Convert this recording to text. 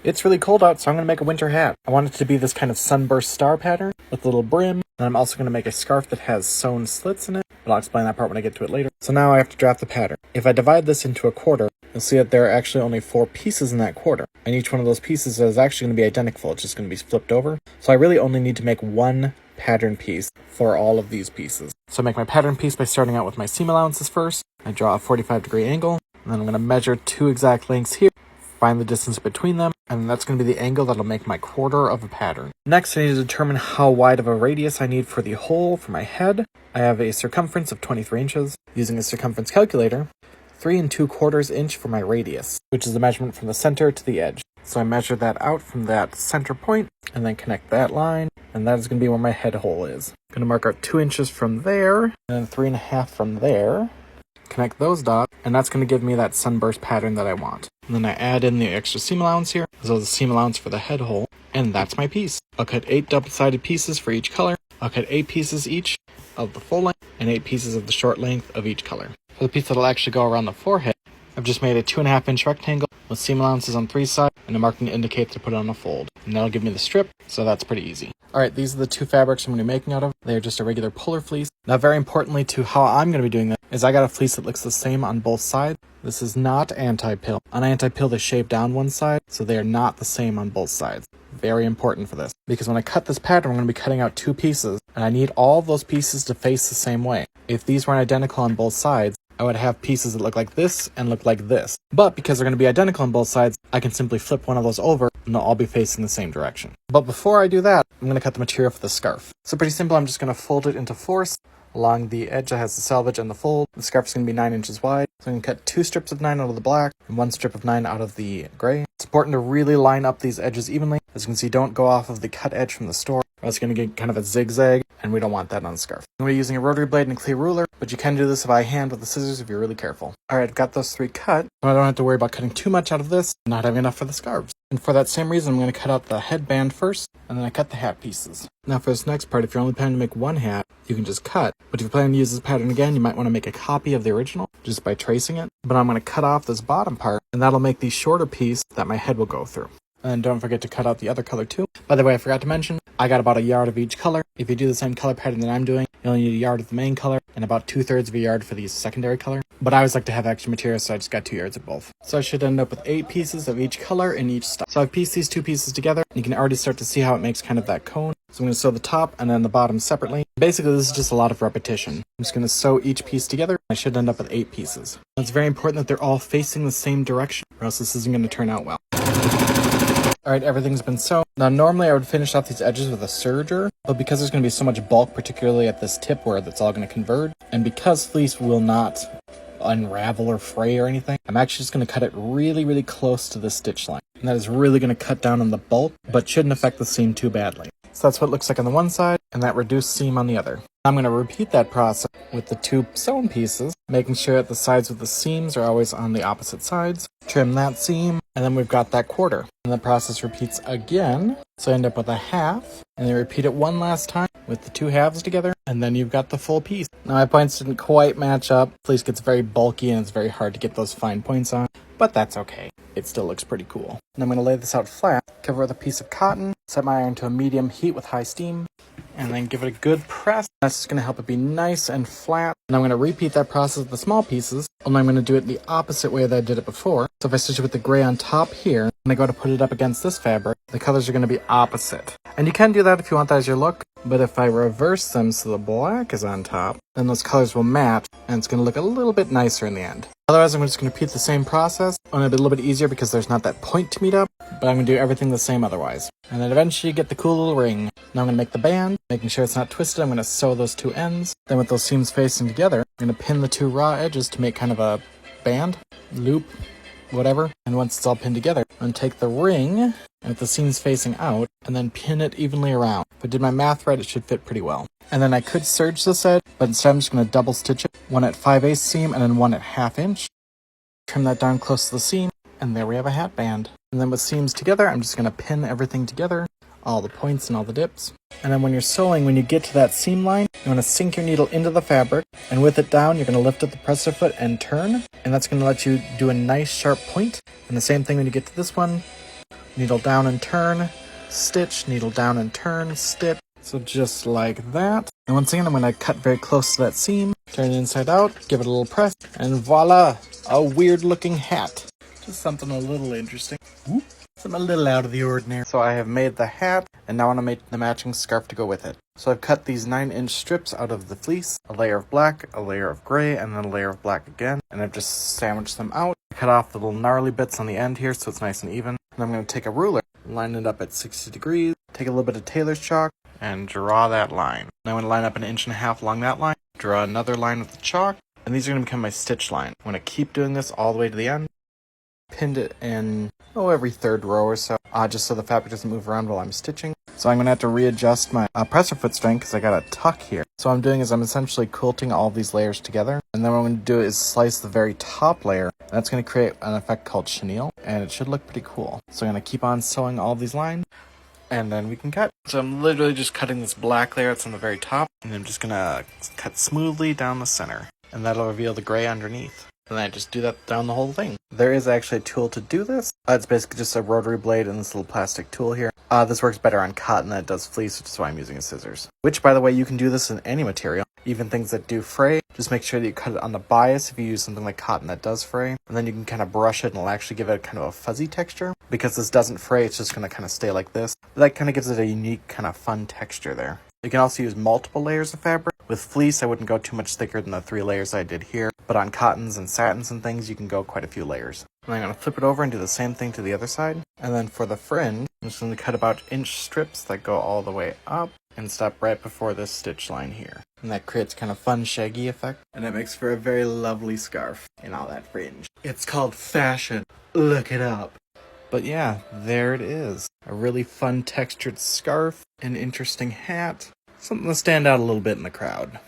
It's really cold out, so I'm going to make a winter hat. I want it to be this kind of sunburst star pattern with a little brim. And I'm also going to make a scarf that has sewn slits in it, but I'll explain that part when I get to it later. So now I have to draft the pattern. If I divide this into a quarter, you'll see that there are actually only 4 pieces in that quarter. And each one of those pieces is actually going to be identical. It's just going to be flipped over. So I really only need to make one pattern piece for all of these pieces. So I make my pattern piece by starting out with my seam allowances first. I draw a 45-degree angle, and then I'm going to measure 2 exact lengths here, find the distance between them, and that's going to be the angle that'll make my quarter of a pattern. Next, I need to determine how wide of a radius I need for the hole for my head. I have a circumference of 23 inches. Using a circumference calculator, 3 2/4 inch for my radius, which is the measurement from the center to the edge. So I measure that out from that center point, and then connect that line, and that is going to be where my head hole is. I'm going to mark out 2 inches from there, and then 3.5 from there. Connect those dots, and that's going to give me that sunburst pattern that I want. And then I add in the extra seam allowance here, as well as the seam allowance for the head hole, and that's my piece. I'll cut 8 double-sided pieces for each color. I'll cut 8 pieces each of the full length, and 8 pieces of the short length of each color. For the piece that'll actually go around the forehead, I've just made a 2.5-inch rectangle with seam allowances on 3 sides and a marking to indicate to put it on a fold. And that'll give me the strip, so that's pretty easy. Alright, these are the 2 fabrics I'm going to be making out of. They're just a regular polar fleece. Now, very importantly to how I'm going to be doing this is I got a fleece that looks the same on both sides. This is not anti-pill. On anti-pill, they shave down one side, so they are not the same on both sides. Very important for this, because when I cut this pattern, I'm going to be cutting out 2 pieces, and I need all of those pieces to face the same way. If these weren't identical on both sides, I would have pieces that look like this and look like this. But because they're going to be identical on both sides, I can simply flip one of those over and they'll all be facing the same direction. But before I do that, I'm going to cut the material for the scarf. So pretty simple, I'm just going to fold it into 4s. Along the edge that has the selvage and the fold. The scarf is going to be 9 inches wide. So I'm going to cut 2 strips of 9 out of the black and 1 strip of 9 out of the gray. It's important to really line up these edges evenly. As you can see, don't go off of the cut edge from the store, or else you're going to get kind of a zigzag, and we don't want that on the scarf. I'm going to be using a rotary blade and a clear ruler, but you can do this by hand with the scissors if you're really careful. Alright, I've got those 3 cut, so I don't have to worry about cutting too much out of this, and not having enough for the scarves. And for that same reason, I'm going to cut out the headband first, and then I cut the hat pieces. Now for this next part, if you're only planning to make 1 hat, you can just cut. But if you're planning to use this pattern again, you might want to make a copy of the original, just by tracing it. But I'm going to cut off this bottom part, and that'll make the shorter piece that my head will go through. And then don't forget to cut out the other color too. By the way, I forgot to mention, I got about a yard of each color. If you do the same color pattern that I'm doing, you only need a yard of the main color and about 2/3 of a yard for the secondary color. But I always like to have extra material, so I just got 2 yards of both. So I should end up with 8 pieces of each color in each style. So I've pieced these 2 pieces together. You can already start to see how it makes kind of that cone. So I'm going to sew the top and then the bottom separately. Basically, this is just a lot of repetition. I'm just going to sew each piece together. I should end up with 8 pieces. Now, it's very important that they're all facing the same direction, or else this isn't going to turn out well. Alright, everything's been sewn. Now, normally I would finish off these edges with a serger, but because there's going to be so much bulk, particularly at this tip where it's all going to converge, and because fleece will not unravel or fray or anything, I'm actually just going to cut it really, really close to the stitch line. And that is really going to cut down on the bulk, but shouldn't affect the seam too badly. So that's what it looks like on the one side, and that reduced seam on the other. I'm going to repeat that process with the 2 sewn pieces, making sure that the sides with the seams are always on the opposite sides. Trim that seam, and then we've got that quarter. And the process repeats again, so I end up with a half, and then repeat it one last time with the 2 halves together, and then you've got the full piece. Now my points didn't quite match up. Fleece gets very bulky, and it's very hard to get those fine points on, but that's okay. It still looks pretty cool. And I'm going to lay this out flat, cover it with a piece of cotton, set my iron to a medium heat with high steam, and then give it a good press. That's just going to help it be nice and flat. And I'm going to repeat that process with the small pieces, only I'm going to do it the opposite way that I did it before. So if I stitch it with the gray on top here, and I go to put it up against this fabric, the colors are going to be opposite. And you can do that if you want that as your look, but if I reverse them so the black is on top, then those colors will match, and it's going to look a little bit nicer in the end. Otherwise, I'm just going to repeat the same process, only a little bit easier because there's not that point to meet up, but I'm going to do everything the same otherwise. And then eventually you get the cool little ring. Now I'm going to make the band, making sure it's not twisted. I'm going to sew those 2 ends. Then with those seams facing together, I'm going to pin the 2 raw edges to make kind of a band, loop, whatever. And once it's all pinned together, I'm going to take the ring with the seams facing out and then pin it evenly around. If I did my math right, it should fit pretty well. And then I could serge this edge, but instead I'm just going to double stitch it, one at 5/8 seam and then one at 1/2 inch. Trim that down close to the seam, and there we have a hat band. And then with seams together, I'm just going to pin everything together, all the points and all the dips. And then when you're sewing, when you get to that seam line, you want to sink your needle into the fabric, and with it down, you're going to lift up the presser foot and turn, and that's going to let you do a nice sharp point. And the same thing when you get to this one, needle down and turn, stitch, needle down and turn, stitch. So just like that. And once again, I'm going to cut very close to that seam, turn it inside out, give it a little press, and voila, a weird looking hat. Just something a little interesting. Something a little out of the ordinary. So I have made the hat, and now I want to make the matching scarf to go with it. So I've cut these 9-inch strips out of the fleece, a layer of black, a layer of gray, and then a layer of black again, and I've just sandwiched them out. I cut off the little gnarly bits on the end here so it's nice and even. And I'm going to take a ruler, line it up at 60 degrees, take a little bit of tailor's chalk, and draw that line. Now I'm going to line up 1.5 inches along that line, draw another line with the chalk, and these are going to become my stitch line. I'm going to keep doing this all the way to the end. Pinned it in, every third row or so, just so the fabric doesn't move around while I'm stitching. So I'm going to have to readjust my presser foot strength because I got a tuck here. So what I'm doing is I'm essentially quilting all these layers together. And then what I'm going to do is slice the very top layer. And that's going to create an effect called chenille. And it should look pretty cool. So I'm going to keep on sewing all these lines. And then we can cut. So I'm literally just cutting this black layer that's on the very top. And I'm just going to cut smoothly down the center. And that'll reveal the gray underneath. And then I just do that down the whole thing. There is actually a tool to do this. It's basically just a rotary blade and this little plastic tool here. This works better on cotton than it does fleece, which is why I'm using scissors. Which, by the way, you can do this in any material. Even things that do fray. Just make sure that you cut it on the bias if you use something like cotton that does fray. And then you can kind of brush it and it'll actually give it kind of a fuzzy texture. Because this doesn't fray, it's just going to kind of stay like this. That kind of gives it a unique kind of fun texture there. You can also use multiple layers of fabric. With fleece, I wouldn't go too much thicker than the 3 layers I did here. But on cottons and satins and things, you can go quite a few layers. And I'm going to flip it over and do the same thing to the other side. And then for the fringe, I'm just going to cut about inch strips that go all the way up and stop right before this stitch line here. And that creates kind of fun shaggy effect. And it makes for a very lovely scarf in all that fringe. It's called fashion. Look it up. But yeah, there it is. A really fun textured scarf, an interesting hat, something to stand out a little bit in the crowd.